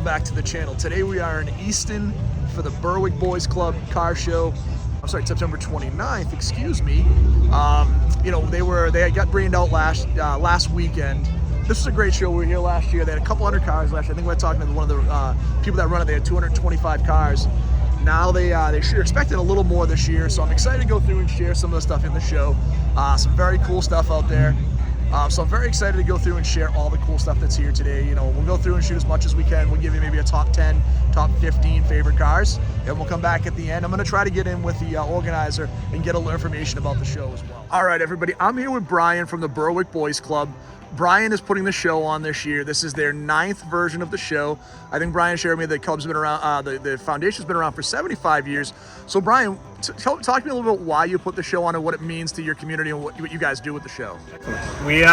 welcome back to the channel. Today we are in Easton for the Berwick Boys Club car show. I'm sorry, September 29th, excuse me. You know, they got rained out last weekend. This was a great show. We were here last year. They had a couple hundred cars last year. I think we were talking to one of the people that run it. They had 225 cars. Now they're expecting a little more this year, so I'm excited to go through and share some of the stuff in the show. Some very cool stuff out there. So I'm very excited to go through and share all the cool stuff that's here today. You know, we'll go through and shoot as much as we can. We'll give you maybe a top 10, top 15 favorite cars, and we'll come back at the end. I'm gonna try to get in with the organizer and get a little information about the show as well. All right, everybody, I'm here with Brian from the Berwick Boys Club. Brian is putting the show on this year. This is their 9th version of the show. I think Brian shared with me the club's been around, the foundation's been around for 75 years. So Brian, talk to me a little bit why you put the show on and what it means to your community and what you guys do with the show. We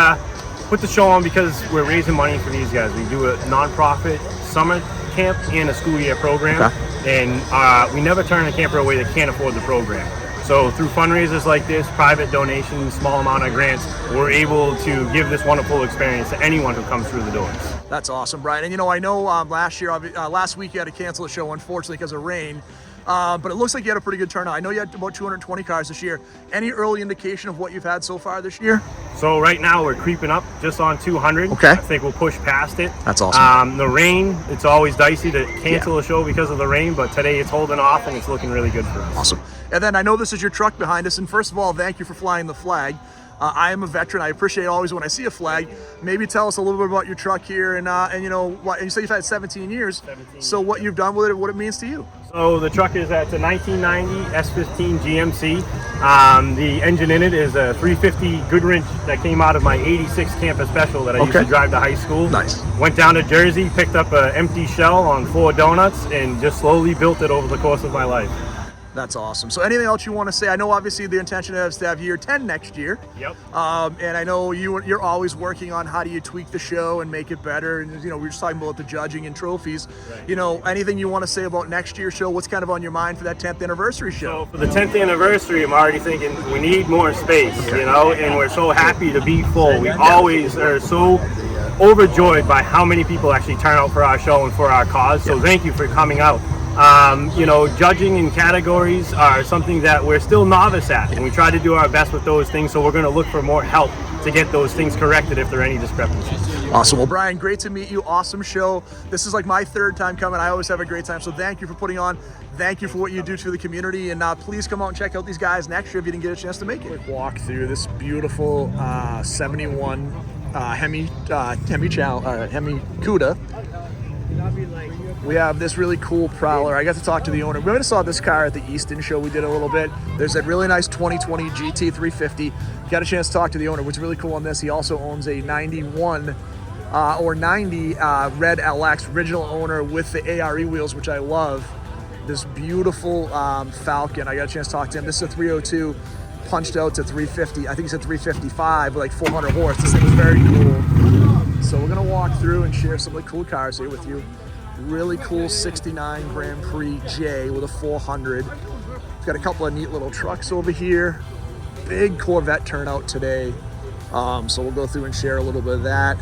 put the show on because we're raising money for these guys. We do a nonprofit summer camp and a school year program. Okay. And we never turn a camper away that can't afford the program. So through fundraisers like this, private donations, small amount of grants, we're able to give this wonderful experience to anyone who comes through the doors. That's awesome, Brian. And you know, I know last week you had to cancel the show, unfortunately, because of rain. But it looks like you had a pretty good turnout. I know you had about 220 cars this year. Any early indication of what you've had so far this year? So right now we're creeping up just on 200. Okay. I think we'll push past it. That's awesome. The rain, it's always dicey to cancel a show because of the rain, but today it's holding off and it's looking really good for us. Awesome. And then I know this is your truck behind us. And first of all, thank you for flying the flag. I am a veteran. I appreciate always when I see a flag. Maybe tell us a little bit about your truck here and you know, what you say you've had 17 years. 17 so what you've done with it, what it means to you. So the truck is at the 1990 S15 GMC. The engine in it is a 350 Goodwrench that came out of my 86 Campus Special that I used to drive to high school. Nice. Went down to Jersey, picked up an empty shell on 4 donuts and just slowly built it over the course of my life. That's awesome. So anything else you want to say? I know obviously the intention is to have year 10 next year. Yep. And I know you're always working on how do you tweak the show and make it better. And you know, we were just talking about the judging and trophies. Right. You know, anything you want to say about next year's show? What's kind of on your mind for that 10th anniversary show? So for the 10th anniversary, I'm already thinking we need more space, you know, and we're so happy to be full. We always are so overjoyed by how many people actually turn out for our show and for our cause. So thank you for coming out. You know, judging and categories are something that we're still novice at, and we try to do our best with those things, so we're going to look for more help to get those things corrected if there are any discrepancies. Awesome. Well, Brian, great to meet you. Awesome show. This is like my 3rd time coming. I always have a great time, so thank you for putting on. Thank you for what you do to the community, and please come out and check out these guys next year if you didn't get a chance to make it. Quick walk through this beautiful 71 Hemi Cuda. We have this really cool Prowler. I got to talk to the owner. We already saw this car at the Easton show. We did a little bit. There's that really nice 2020 GT350. Got a chance to talk to the owner. What's really cool on this, he also owns a 91 or 90 red LX, original owner with the ARE wheels, which I love. This beautiful Falcon. I got a chance to talk to him. This is a 302 punched out to 350. I think he said 355 with like 400 horse. This thing is very cool. So we're gonna walk through and share some of the cool cars here with you. Really cool 69 Grand Prix J with a 400. It's got a couple of neat little trucks over here. Big Corvette turnout today. So we'll go through and share a little bit of that.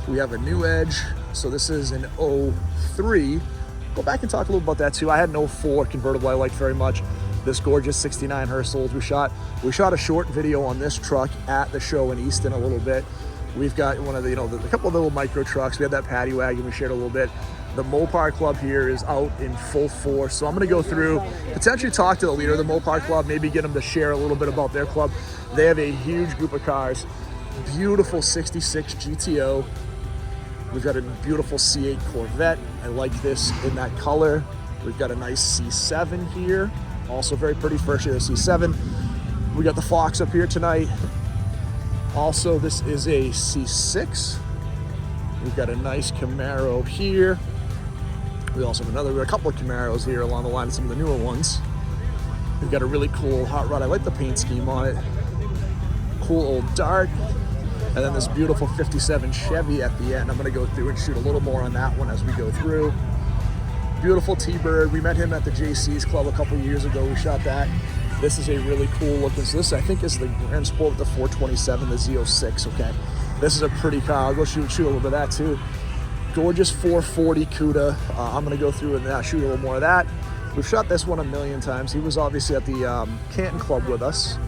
We have a new Edge. So this is an 03. Go back and talk a little about that too. I had an 04 convertible I liked very much. This gorgeous 69 Herschels. We shot a short video on this truck at the show in Easton a little bit. We've got one of the, you know, a couple of little micro trucks. We had that paddy wagon we shared a little bit. The Mopar Club here is out in full force. So I'm going to go through, potentially talk to the leader of the Mopar Club, maybe get them to share a little bit about their club. They have a huge group of cars. Beautiful 66 GTO. We've got a beautiful C8 Corvette. I like this in that color. We've got a nice C7 here. Also very pretty first year C7. We got the Fox up here tonight. Also, this is a C6. We've got a nice Camaro here. We also have a couple of Camaros here along the line of some of the newer ones. We've got a really cool hot rod. I like the paint scheme on it. Cool old Dart. And then this beautiful 57 Chevy at the end. I'm gonna go through and shoot a little more on that one as we go through. Beautiful T-Bird. We met him at the JC's Club a couple years ago. We shot that. This is a really cool looking, so this I think is the Grand Sport with the 427, the Z06, okay? This is a pretty car. I'll go shoot a little bit of that too. gorgeous 440 CUDA. I'm gonna go through and shoot a little more of that. We've shot this one a million times. He was obviously at the Canton Club with us.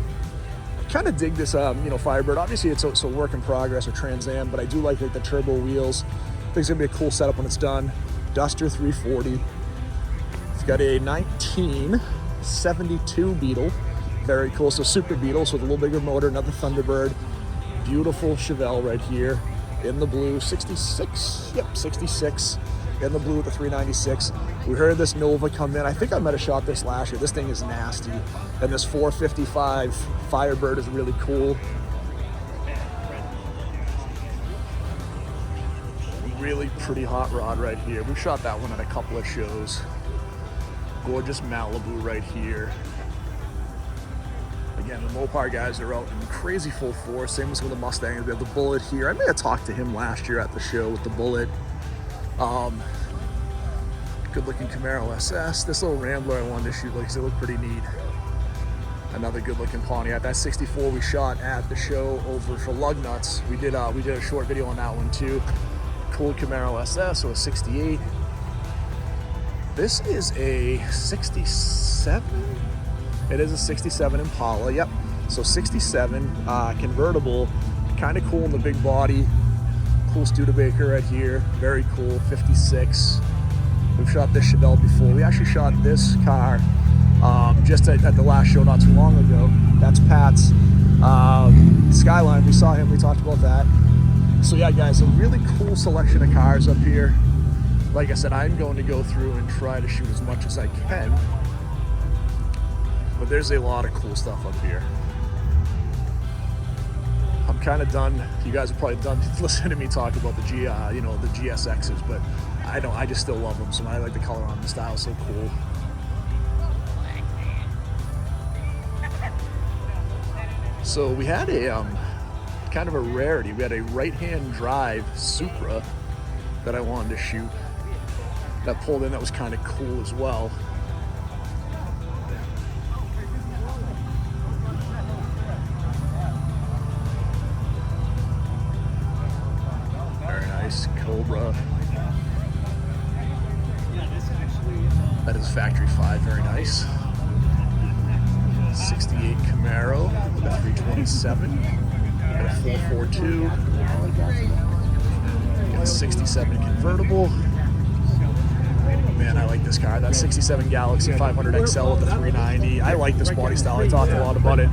Kind of dig this, Firebird. Obviously it's a work in progress or Trans Am, but I do like the turbo wheels. I think it's gonna be a cool setup when it's done. Duster 340. It's got a 1972 Beetle. Very cool, so Super Beetle, so with a little bigger motor, another Thunderbird. Beautiful Chevelle right here in the blue, 66, yep, 66 in the blue with the 396. We heard this Nova come in. I think I might have shot this last year. This thing is nasty. And this 455 Firebird is really cool. Really pretty hot rod right here. We shot that one at a couple of shows. Gorgeous Malibu right here. Again, the Mopar guys are out in crazy full force. Same as with the Mustangs. We have the Bullet here. I may have talked to him last year at the show with the Bullet. Good looking Camaro SS. This little Rambler I wanted to shoot because it looked pretty neat. Another good looking Pontiac. That 64 we shot at the show over for Lug Nuts. We did a short video on that one too. Cool Camaro SS, so a 68. This is a 67. It is a 67 Impala, yep. So 67, convertible, kind of cool in the big body. Cool Studebaker right here, very cool, 56. We've shot this Chevelle before. We actually shot this car just at the last show not too long ago. That's Pat's Skyline. We saw him, we talked about that. So yeah, guys, a really cool selection of cars up here. Like I said, I'm going to go through and try to shoot as much as I can. But there's a lot of cool stuff up here. I'm kind of done. You guys are probably done listening to me talk about the the GSXs, but I just still love them. So I like the color on them. The style's so cool. So we had a kind of a rarity. We had a right-hand drive Supra that I wanted to shoot. That pulled in. That was kind of cool as well. Cobra. That is Factory 5, very nice. 68 Camaro, with a 327, and a 442, and a 67 convertible. Man, I like this car. That 67 Galaxy 500 XL with the 390. I like this body style. I talked a lot about it.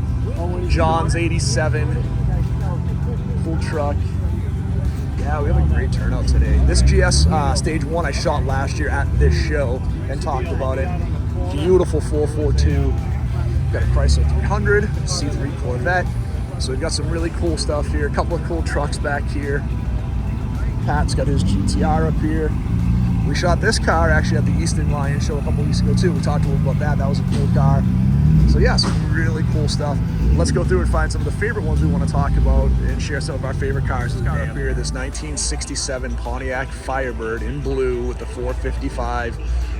John's 87, cool truck. Yeah, we have a great turnout today. This GS Stage 1 I shot last year at this show and talked about it. Beautiful 442. Got a Chrysler 300, C3 Corvette. So we've got some really cool stuff here. A couple of cool trucks back here. Pat's got his GTR up here. We shot this car actually at the Eastern Lion show a couple weeks ago too. We talked a little about that. That was a cool car. So yeah, some really cool stuff. Let's go through and find some of the favorite ones we want to talk about and share some of our favorite cars. This car up here, this 1967 Pontiac Firebird in blue with the 455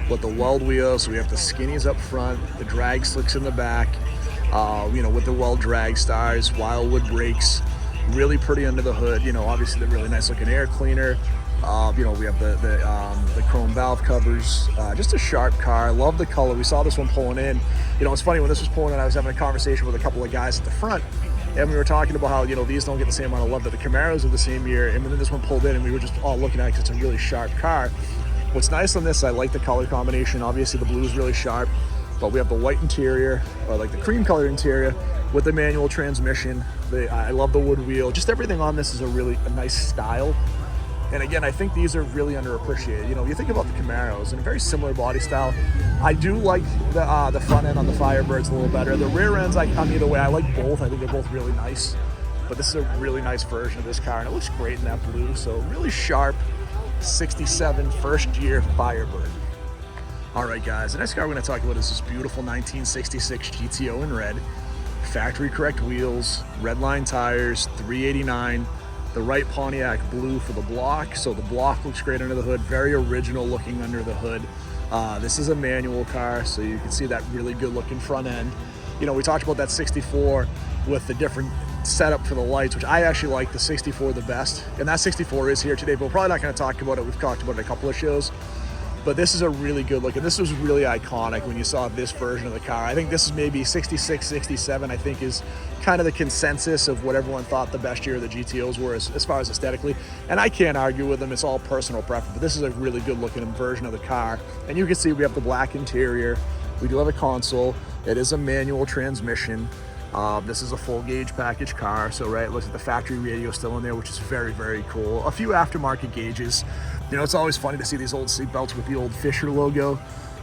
with the weld wheels. So we have the skinnies up front, the drag slicks in the back, with the weld drag stars, Wildwood brakes, really pretty under the hood. Obviously the really nice looking air cleaner. We have the chrome valve covers. Just a sharp car. I love the color. We saw this one pulling in. It's funny, when this was pulling in, I was having a conversation with a couple of guys at the front, and we were talking about how these don't get the same amount of love that the Camaros of the same year. And then this one pulled in, and we were just all looking at it because it's a really sharp car. What's nice on this, I like the color combination. Obviously, the blue is really sharp, but we have the white interior, or like the cream color interior, with the manual transmission. I love the wood wheel. Just everything on this is a nice style. And again, I think these are really underappreciated. You think about the Camaros and a very similar body style. I do like the front end on the Firebirds a little better. The rear ends, I'm either way. I like both. I think they're both really nice. But this is a really nice version of this car, and it looks great in that blue. So really sharp 67 first year Firebird. All right, guys, the next car we're going to talk about is this beautiful 1966 GTO in red. Factory correct wheels, red line tires, 389. The right Pontiac blue for the block, so the block looks great under the hood. Very original looking under the hood. This is a manual car, so you can see that really good looking front end. We talked about that 64 with the different setup for the lights, which I actually like the 64 the best. And that 64 is here today, but we're probably not going to talk about it. We've talked about it in a couple of shows. But this is a really good look, and this was really iconic when you saw this version of the car. I think this is maybe 66, 67, I think is kind of the consensus of what everyone thought the best year of the GTOs were as far as aesthetically. And I can't argue with them, it's all personal preference, but this is a really good looking version of the car. And you can see we have the black interior, we do have a console, it is a manual transmission. This is a full gauge package car, so right, it looks like the factory radio still in there, which is very, very cool. A few aftermarket gauges. You know, it's always funny to see these old seat belts with the old Fisher logo.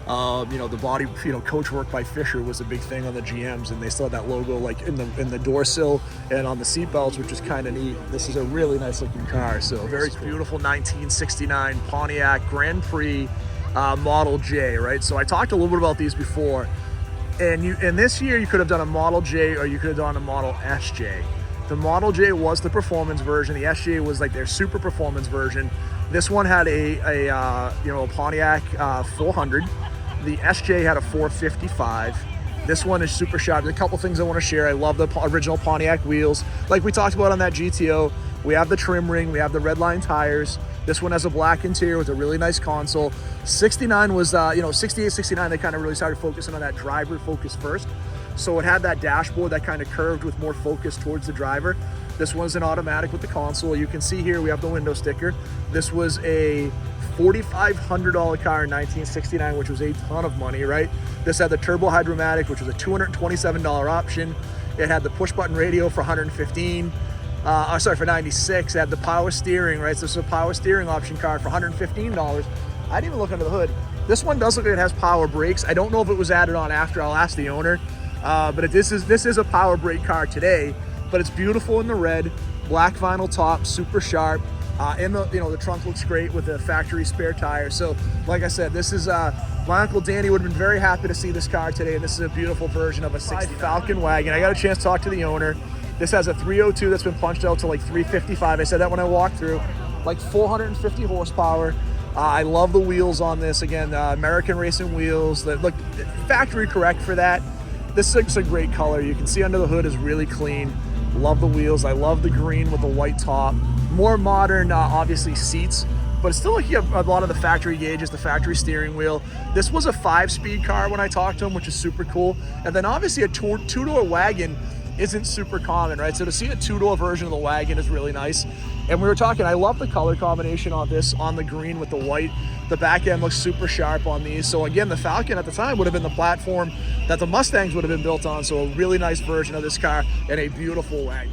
You know, the body, you know, coach work by Fisher was a big thing on the GMs, and they still had that logo like in the door sill and on the seat belts, which is kind of neat. This is a really nice looking car. So very beautiful 1969 Pontiac Grand Prix Model J, right? So I talked a little bit about these before, and this year you could have done a Model J or you could have done a Model SJ. The Model J was the performance version. The SJ was like their super performance version. This one had a Pontiac 400. The SJ had a 455. This one is super sharp. There's a couple things I want to share. I love the original Pontiac wheels. Like we talked about on that GTO, we have the trim ring, we have the red line tires. This one has a black interior with a really nice console. 69 was, 68, 69, they kind of really started focusing on that driver focus first. So it had that dashboard that kind of curved with more focus towards the driver. This one's an automatic with the console. You can see here we have the window sticker. This was a $4,500 car in 1969, which was a ton of money, right? This had the turbo hydromatic, which was a $227 option. It had the push button radio for $115. For 96. It had the power steering, right? So this is a power steering option car for $115. I didn't even look under the hood. This one does look like it has power brakes. I don't know if it was added on after. I'll ask the owner. But this is a power brake car today, but it's beautiful in the red, black vinyl top, super sharp. And the trunk looks great with the factory spare tire. So like I said, this is my Uncle Danny would have been very happy to see this car today, and this is a beautiful version of a 65 Falcon wagon. I got a chance to talk to the owner. This has a 302 that's been punched out to like 355. I said that when I walked through, like 450 horsepower. I love the wheels on this. Again, American racing wheels that look factory correct for that. This is a great color. You can see under the hood is really clean. Love the wheels. I love the green with the white top. More modern, obviously, seats, but it's still like you have a lot of the factory gauges, the factory steering wheel. This was a 5-speed car when I talked to him, which is super cool. And then obviously a two-door wagon isn't super common, right? So to see a 2-door version of the wagon is really nice. And we were talking, I love the color combination on this, on the green with the white. The back end looks super sharp on these. So again, the Falcon at the time would have been the platform that the Mustangs would have been built on. So a really nice version of this car and a beautiful wagon.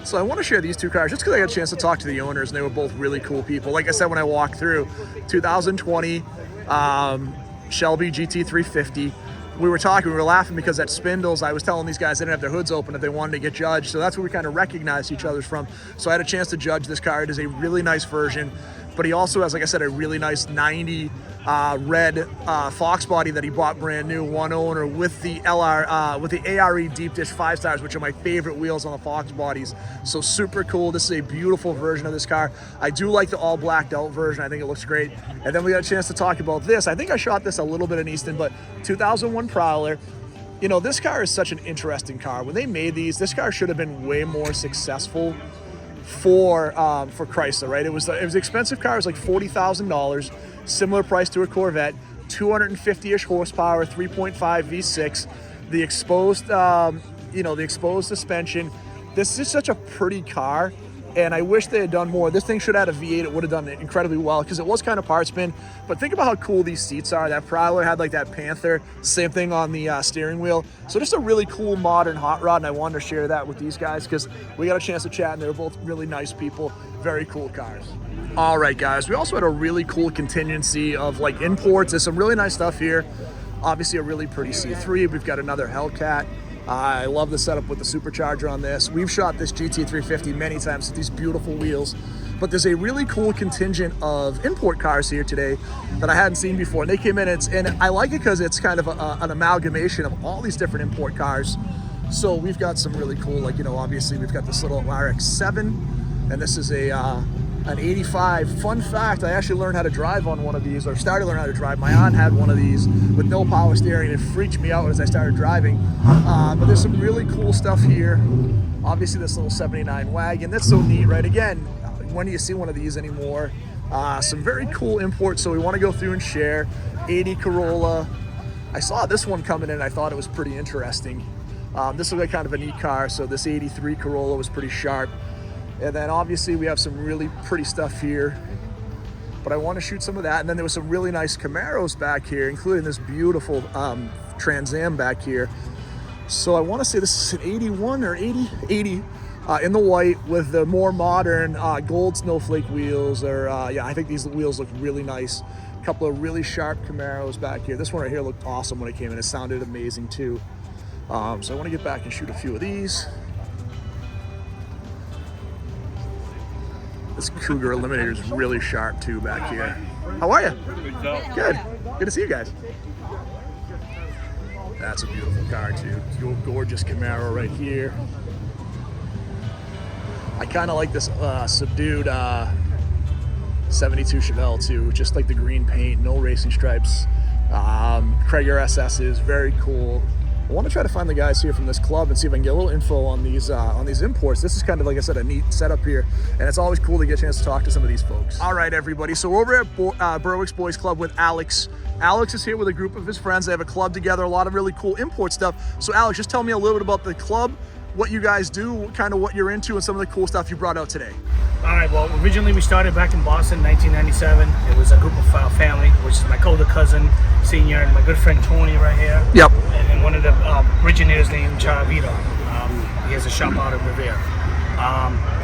So I want to share these two cars just because I got a chance to talk to the owners, and they were both really cool people. Like I said when I walked through, 2020 Shelby GT350. We were laughing because at Spindles, I was telling these guys they didn't have their hoods open if they wanted to get judged. So that's where we kind of recognized each other's from. So I had a chance to judge this car. It is a really nice version, but he also has, like I said, a really nice 90 red Fox body that he bought brand new, one owner, with the ARE deep dish 5 stars, which are my favorite wheels on the Fox bodies. So super cool. This is a beautiful version of this car. I do like the all blacked out version. I think it looks great. And then we got a chance to talk about this. I think I shot this a little bit in Easton, but 2001 Prowler. You know, this car is such an interesting car. When they made these, this car should have been way more successful for Chrysler, right? It was an expensive car. It was like $40,000, similar price to a Corvette, 250-ish horsepower, 3.5 V6, the exposed suspension. This is such a pretty car, and I wish they had done more. This thing should have had a V8. It would have done incredibly well because it was kind of part spin. But think about how cool these seats are. That Prowler had like that Panther, same thing on the steering wheel. So just a really cool modern hot rod, and I wanted to share that with these guys because we got a chance to chat, and they were both really nice people, very cool cars. All right, guys, we also had a really cool contingency of like imports. There's some really nice stuff here. Obviously a really pretty C3. We've got another Hellcat. I love the setup with the supercharger on this. We've shot this GT350 many times with these beautiful wheels, but there's a really cool contingent of import cars here today that I hadn't seen before. And they came in, and I like it because it's kind of an amalgamation of all these different import cars. So we've got some really cool, like, obviously we've got this little RX-7, and this is a an 85. Fun fact, I actually learned how to drive on one of these, or started to learn how to drive. My aunt had one of these with no power steering, and it freaked me out as I started driving. But there's some really cool stuff here. Obviously this little 79 wagon, that's so neat, right? Again, when do you see one of these anymore? Some very cool imports, so we want to go through and share. 80 Corolla. I saw this one coming in, I thought it was pretty interesting. This looked like kind of a neat car, so this 83 Corolla was pretty sharp. And then obviously we have some really pretty stuff here, but I want to shoot some of that. And then there was some really nice Camaros back here, including this beautiful Trans Am back here. So I want to say this is an 81 or 80 in the white with the more modern gold snowflake wheels. Or yeah, I think these wheels look really nice. A couple of really sharp Camaros back here. This one right here looked awesome when it came in. It sounded amazing too. So I want to get back and shoot a few of these. This Cougar Eliminator is really sharp too back here. How are you? Good. Good to see you guys. That's a beautiful car too. Gorgeous Camaro right here. I kind of like this subdued 72 Chevelle too, just like the green paint, no racing stripes. Krager SS's very cool. I want to try to find the guys here from this club and see if I can get a little info on these imports. This is kind of, like I said, a neat setup here, and it's always cool to get a chance to talk to some of these folks. All right, everybody. So we're over at Berwick's Boys Club with Alex. Alex is here with a group of his friends. They have a club together, a lot of really cool import stuff. So Alex, just tell me a little bit about the club, what you guys do, kind of what you're into, and some of the cool stuff you brought out today. All right, well, originally we started back in Boston, 1997. It was a group of family, which is my older cousin, senior, and my good friend Tony right here. Yep. And one of the originators named Charavito. He has a shop out in Revere.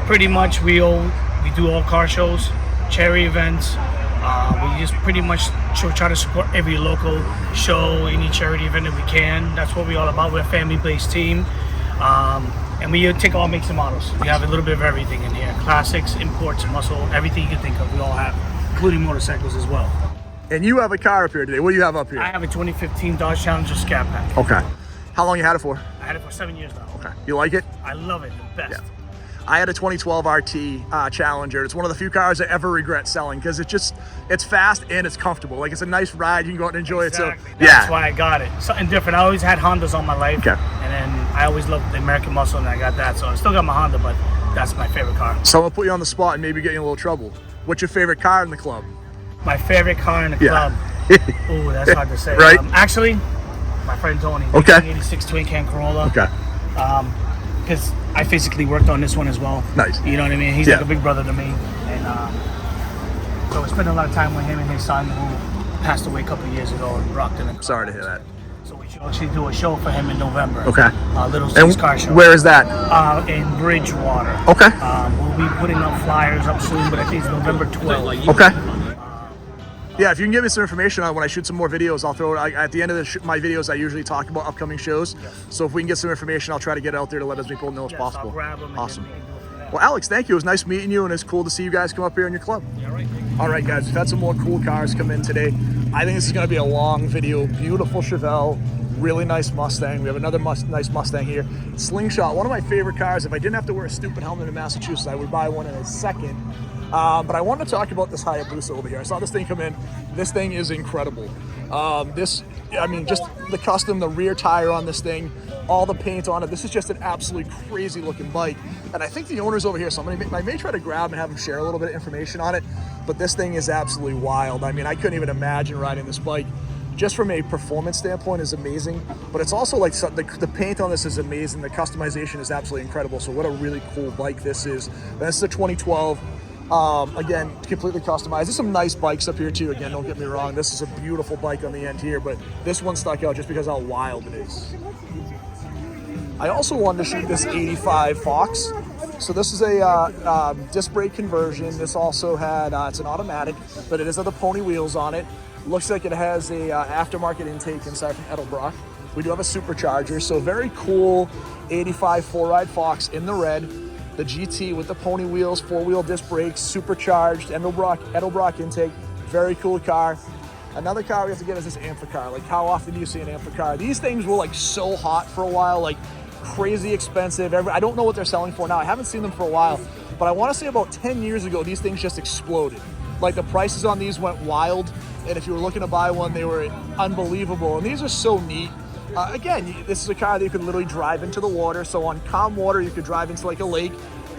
Pretty much we do all car shows, charity events. We just pretty much try to support every local show, any charity event that we can. That's what we're all about. We're a family-based team. And we take all makes and models. We have a little bit of everything in here. Classics, imports, muscle, everything you can think of, we all have, including motorcycles as well. And you have a car up here today. What do you have up here? I have a 2015 Dodge Challenger Scat Pack. Okay. How long you had it for? I had it for 7 years now. Okay. You like it? I love it, the best. Yeah. I had a 2012 RT Challenger. It's one of the few cars I ever regret selling because it's fast and it's comfortable. Like, it's a nice ride. You can go out and enjoy Exactly. it. So That's yeah. why I got it. Something different. I always had Hondas all my life. Okay. And then I always loved the American Muscle, and I got that. So I still got my Honda, but that's my favorite car. So I'm gonna put you on the spot and maybe get you in a little trouble. What's your favorite car in the club? My favorite car in the Yeah. club. Ooh, that's hard to say. Right? Actually, my friend Tony. Okay. 86 Twin Cam Corolla. Okay. Because I physically worked on this one as well. Nice. You know what I mean? He's Yeah. like a big brother to me. And so I spent a lot of time with him and his son, who passed away a couple of years ago in Brockton. Sorry to hear that. So we should actually do a show for him in November. Okay. Little And Six Car Show. where is that? In Bridgewater. Okay. We'll be putting up flyers up soon, but I think it's November 12th. Okay. Yeah, if you can give me some information on when I shoot some more videos, I'll throw it at the end of my videos. I usually talk about upcoming shows. Yes. So if we can get some information, I'll try to get it out there to let as many people know as possible. I'll grab them. Awesome. Well, Alex, thank you. It was nice meeting you, and it's cool to see you guys come up here in your club. Yeah, right. All right, guys, we've had some more cool cars come in today. I think this is going to be a long video. Beautiful Chevelle, really nice Mustang. We have another nice Mustang here. Slingshot, one of my favorite cars. If I didn't have to wear a stupid helmet in Massachusetts, I would buy one in a second. But I wanted to talk about this Hayabusa over here. I saw this thing come in. This thing is incredible. Just the custom, the rear tire on this thing, all the paint on it. This is just an absolutely crazy looking bike. And I think the owner's over here, so I may try to grab and have him share a little bit of information on it. But this thing is absolutely wild. I mean, I couldn't even imagine riding this bike. Just from a performance standpoint is amazing, but it's also like the paint on this is amazing. The customization is absolutely incredible. So what a really cool bike this is. And this is a 2012. Again, completely customized. There's some nice bikes up here too. Again, don't get me wrong. This is a beautiful bike on the end here, but this one stuck out just because how wild it is. I also wanted to shoot this 85 Fox. So this is a disc brake conversion. This also had, it's an automatic, but it does have the pony wheels on it. Looks like it has a aftermarket intake inside from Edelbrock. We do have a supercharger, so very cool 85 4-ride Fox in the red. The GT with the pony wheels, 4-wheel disc brakes, supercharged, Edelbrock intake. Very cool car. Another car we have to get is this Amphicar. Like, how often do you see an Amphicar? These things were like so hot for a while, like crazy expensive. I don't know what they're selling for now. I haven't seen them for a while, but I want to say about 10 years ago, these things just exploded. Like the prices on these went wild, and if you were looking to buy one, they were unbelievable. And these are so neat. Again, this is a car that you could literally drive into the water. So on calm water, you could drive into like a lake.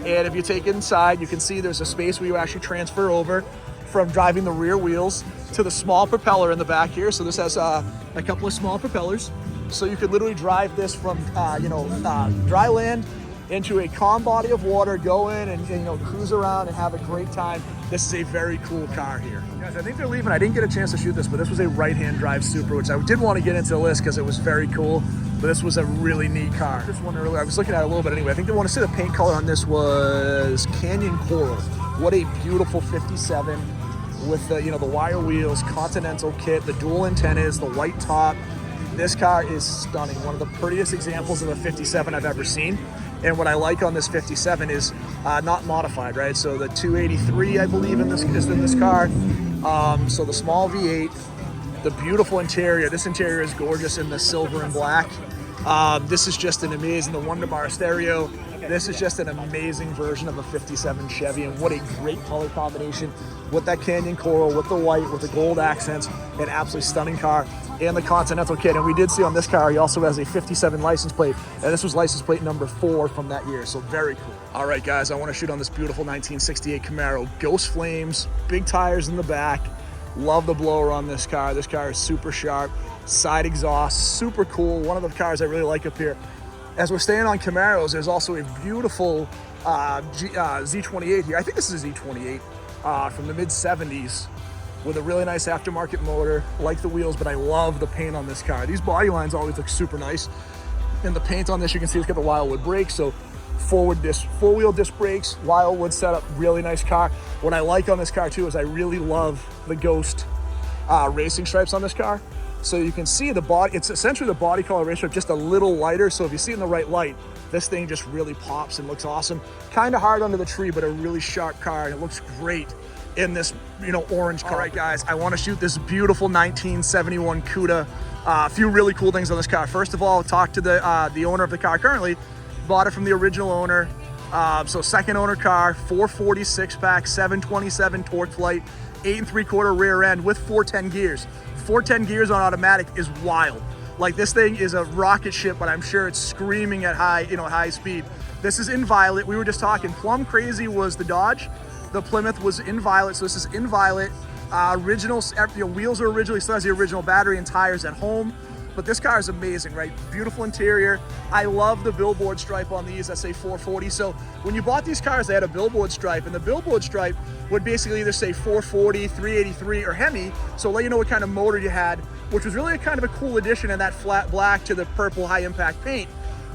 And if you take it inside, you can see there's a space where you actually transfer over from driving the rear wheels to the small propeller in the back here. So this has a couple of small propellers. So you could literally drive this from, dry land into a calm body of water, go in and cruise around and have a great time. This is a very cool car here. Guys, I think they're leaving. I didn't get a chance to shoot this, but this was a right-hand drive Supra, which I did want to get into the list because it was very cool, but this was a really neat car. This one earlier, I was looking at it a little bit anyway. I think they want to say the paint color on this was Canyon Coral. What a beautiful 57 with the wire wheels, Continental kit, the dual antennas, the white top. This car is stunning. One of the prettiest examples of a 57 I've ever seen. And what I like on this 57 is not modified, right? So the 283, I believe, is in this car. So the small V8, the beautiful interior. This interior is gorgeous in the silver and black. This is just an amazing, the Wonder Bar stereo. This is just an amazing version of a 57 Chevy, and what a great color combination with that Canyon Coral, with the white, with the gold accents. An absolutely stunning car. And the Continental kit. And we did see on this car, he also has a 57 license plate, and this was license plate number 4 from that year, so very cool. All right, guys, I want to shoot on this beautiful 1968 Camaro. Ghost flames, big tires in the back. Love the blower on this car. This car is super sharp. Side exhaust, super cool. One of the cars I really like up here. As we're staying on Camaros, there's also a beautiful Z28 here. I think this is a Z28 from the mid-70s. With a really nice aftermarket motor, like the wheels, but I love the paint on this car. These body lines always look super nice. And the paint on this, you can see it's got the Wildwood brakes, so four-wheel disc brakes, Wildwood setup, really nice car. What I like on this car too is I really love the Ghost racing stripes on this car. So you can see the body, it's essentially the body color race stripe, just a little lighter. So if you see it in the right light, this thing just really pops and looks awesome. Kind of hard under the tree, but a really sharp car, and it looks great in this, orange car. All right, guys, I want to shoot this beautiful 1971 Cuda. A few really cool things on this car. First of all, talk to the owner of the car currently. Bought it from the original owner. So second owner car, 440 6-pack, 727 torque flight, 8 3/4 rear end with 410 gears. 410 gears on automatic is wild. Like, this thing is a rocket ship, but I'm sure it's screaming at high speed. This is in violet. We were just talking. Plum Crazy was the Dodge. The Plymouth was in violet, so this is in violet. Original, wheels are originally, still has the original battery and tires at home. But this car is amazing, right? Beautiful interior. I love the billboard stripe on these that say 440. So when you bought these cars, they had a billboard stripe, and the billboard stripe would basically either say 440, 383, or Hemi. So let you know what kind of motor you had, which was really kind of a cool addition in that flat black to the purple high impact paint.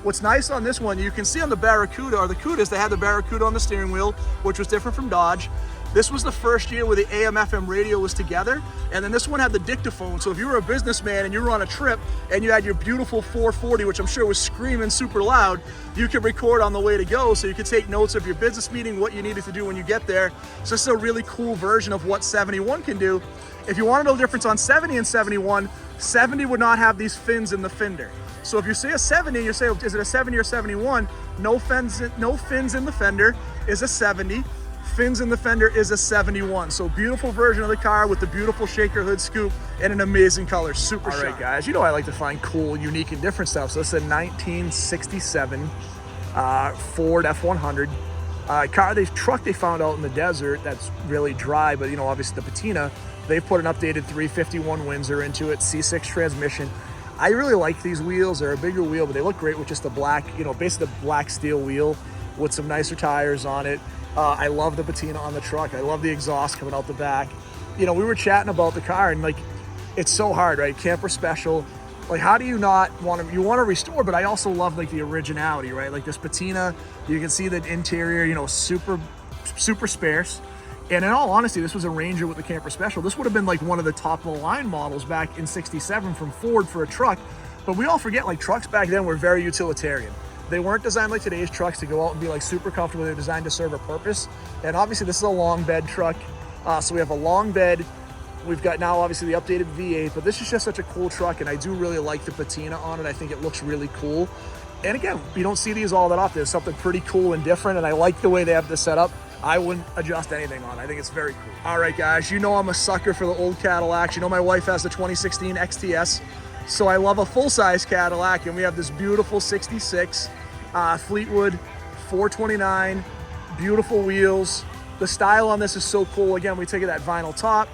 What's nice on this one, you can see on the Barracuda, or the Cudas, they had the Barracuda on the steering wheel, which was different from Dodge. This was the first year where the AM/FM radio was together, and then this one had the dictaphone. So if you were a businessman and you were on a trip and you had your beautiful 440, which I'm sure was screaming super loud, you could record on the way to go, so you could take notes of your business meeting, what you needed to do when you get there. So this is a really cool version of what 71 can do. If you want to know the difference on 70 and 71, 70 would not have these fins in the fender. So if you say a 70, you say, is it a 70 or 71? No fins in the fender is a 70. Fins in the fender is a 71. So beautiful version of the car with the beautiful shaker hood scoop and an amazing color, super sharp. All right, guys, I like to find cool, unique, and different stuff. So this is a 1967 Ford F100. Truck they found out in the desert that's really dry, but obviously the patina. They've put an updated 351 Windsor into it, C6 transmission. I really like these wheels. They're a bigger wheel, but they look great with just the black, basically the black steel wheel with some nicer tires on it. I love the patina on the truck. I love the exhaust coming out the back. We were chatting about the car, and it's so hard, right? Camper special. How do you not want to restore, but I also love the originality, right? This patina, you can see the interior, super sparse. And in all honesty, this was a Ranger with the camper special. This would have been one of the top of the line models back in '67 from Ford for a truck. But we all forget, trucks back then were very utilitarian. They weren't designed like today's trucks to go out and be super comfortable. They're designed to serve a purpose. And obviously this is a long bed truck. So we have a long bed. We've got now obviously the updated V8, but this is just such a cool truck, and I do really like the patina on it. I think it looks really cool. And again, you don't see these all that often. It's something pretty cool and different, and I like the way they have this set up. I wouldn't adjust anything on it. I think it's very cool. All right, guys, you know I'm a sucker for the old Cadillacs. You know my wife has the 2016 XTS, so I love a full-size Cadillac, and we have this beautiful 66 Fleetwood 429, beautiful wheels. The style on this is so cool. Again, we take it that vinyl top,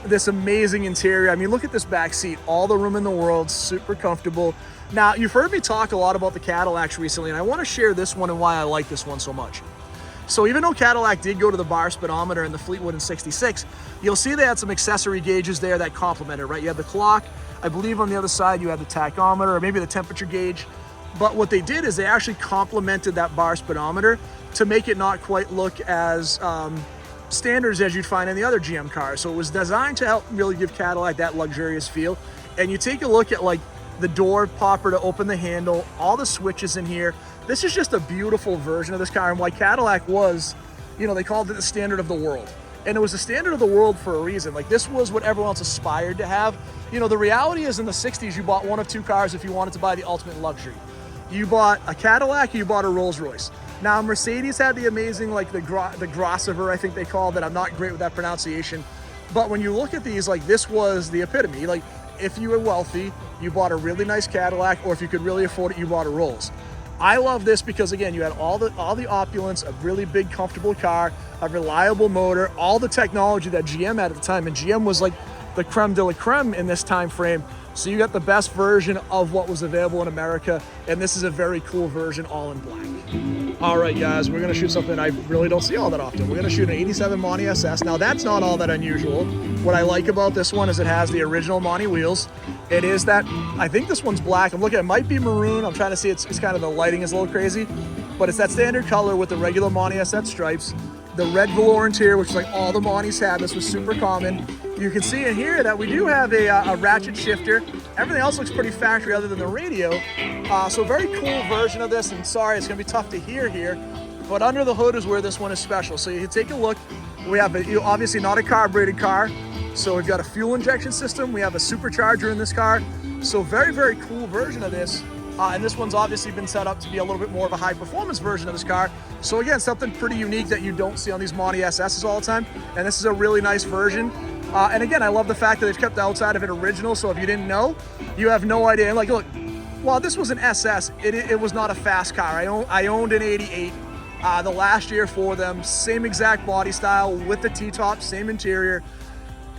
this amazing interior. I mean, look at this back seat, all the room in the world, super comfortable. Now, you've heard me talk a lot about the Cadillacs recently, and I want to share this one and why I like this one so much. So even though Cadillac did go to the bar speedometer in the Fleetwood in 66, you'll see they had some accessory gauges there that complement it, right? You had the clock. I believe on the other side you had the tachometer or maybe the temperature gauge. But what they did is they actually complemented that bar speedometer to make it not quite look as standards as you'd find in the other GM cars. So it was designed to help really give Cadillac that luxurious feel. And you take a look at like the door popper to open the handle, all the switches in here. This is just a beautiful version of this car, and why Cadillac was, you know, they called it the standard of the world. And it was the standard of the world for a reason. Like, this was what everyone else aspired to have. You know, the reality is in the 60s, you bought one of two cars if you wanted to buy the ultimate luxury. You bought a Cadillac, or you bought a Rolls Royce. Now, Mercedes had the amazing, like the Grossover, I think they called it. I'm not great with that pronunciation. But when you look at these, like, this was the epitome. Like, if you were wealthy, you bought a really nice Cadillac, or if you could really afford it, you bought a Rolls. I love this because, again, you had all the opulence, a really big, comfortable car, a reliable motor, all the technology that GM had at the time. And GM was like the creme de la creme in this time frame. So you got the best version of what was available in America, and this is a very cool version, all in black. All right, guys, we're gonna shoot something I really don't see all that often. We're gonna shoot an 87 Monty SS. Now, that's not all that unusual. What I like about this one is it has the original Monty wheels. It is that, I think this one's black. I'm looking, it might be maroon. I'm trying to see, it's kind of, the lighting is a little crazy, but it's that standard color with the regular Monty SS stripes. The red velour interior, which is like all the Monties had. This was super common. You can see in here that we do have a ratchet shifter. Everything else looks pretty factory other than the radio. So very cool version of this, and sorry, it's gonna be tough to hear here, but under the hood is where this one is special. So you can take a look. We have obviously not a carbureted car. So we've got a fuel injection system. We have a supercharger in this car. So very, very cool version of this. And this one's obviously been set up to be a little bit more of a high performance version of this car. So again, something pretty unique that you don't see on these Monty SSs all the time. And this is a really nice version. And again, I love the fact that they've kept the outside of it original. So if you didn't know, you have no idea. And like, look, while this was an SS, it was not a fast car. I owned an 88 the last year for them. Same exact body style with the T-top, same interior.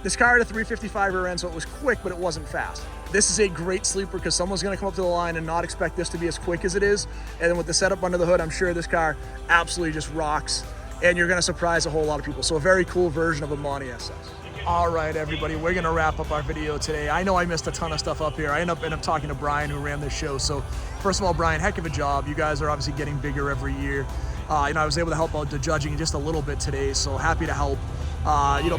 This car had a 355 rear end, so it was quick, but it wasn't fast. This is a great sleeper because someone's gonna come up to the line and not expect this to be as quick as it is. And then with the setup under the hood, I'm sure this car absolutely just rocks, and you're gonna surprise a whole lot of people. So a very cool version of a Monty SS. All right, everybody, we're gonna wrap up our video today. I know I missed a ton of stuff up here. I end up talking to Brian, who ran this show. So first of all, Brian, heck of a job. You guys are obviously getting bigger every year. I was able to help out the judging just a little bit today, so happy to help.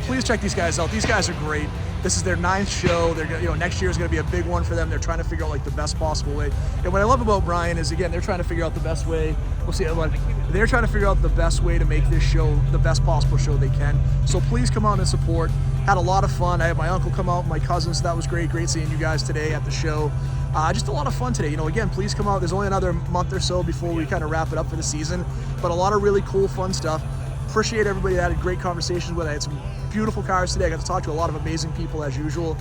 Please check these guys out. These guys are great. This is their 9th show. They're next year is going to be a big one for them. They're trying to figure out like the best possible way. And what I love about Brian is, again, they're trying to figure out the best way. They're trying to figure out the best way to make this show the best possible show they can. So please come out and support. Had a lot of fun. I had my uncle come out, my cousins. So that was great. Great seeing you guys today at the show. Just a lot of fun today. Again, please come out. There's only another month or so before we kind of wrap it up for the season, but a lot of really cool, fun stuff. Appreciate everybody that had great conversations with. I had some beautiful cars today. I got to talk to a lot of amazing people as usual.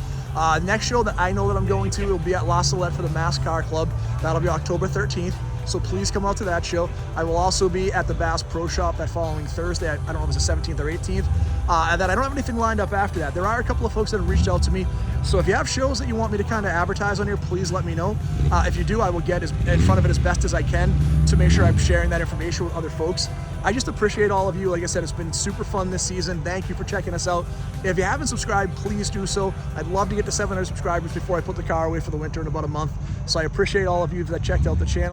Next show that I know that I'm going to will be at La Salette for the Mass Car Club. That'll be October 13th. So please come out to that show. I will also be at the Bass Pro Shop that following Thursday. I don't know if it's the 17th or 18th. And then I don't have anything lined up after that. There are a couple of folks that have reached out to me. So if you have shows that you want me to kind of advertise on here, please let me know. If you do, I will get in front of it as best as I can to make sure I'm sharing that information with other folks. I just appreciate all of you. Like I said, it's been super fun this season. Thank you for checking us out. If you haven't subscribed, please do so. I'd love to get to 700 subscribers before I put the car away for the winter in about a month. So I appreciate all of you that checked out the channel.